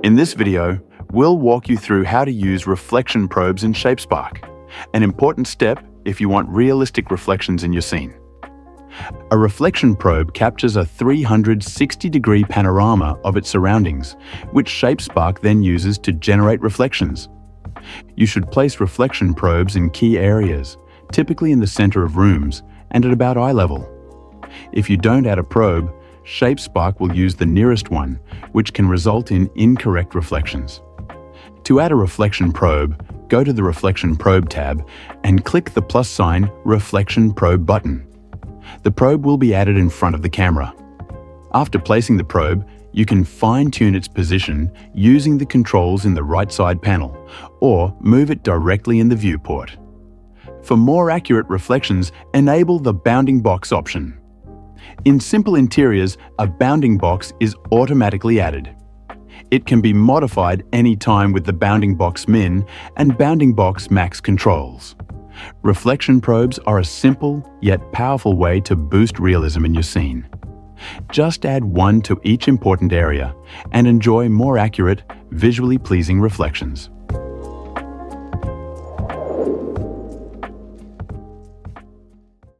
In this video, we'll walk you through how to use reflection probes in Shapespark, an important step if you want realistic reflections in your scene. A reflection probe captures a 360-degree panorama of its surroundings, which Shapespark then uses to generate reflections. You should place reflection probes in key areas, typically in the center of rooms and at about eye level. If you don't add a probe, Shapespark will use the nearest one, which can result in incorrect reflections. To add a reflection probe, go to the Reflection Probe tab and click the plus sign Reflection Probe button. The probe will be added in front of the camera. After placing the probe, you can fine-tune its position using the controls in the right side panel, or move it directly in the viewport. For more accurate reflections, enable the bounding box option. In simple interiors, a bounding box is automatically added. It can be modified anytime with the bounding box min and bounding box max controls. Reflection probes are a simple yet powerful way to boost realism in your scene. Just add one to each important area and enjoy more accurate, visually pleasing reflections.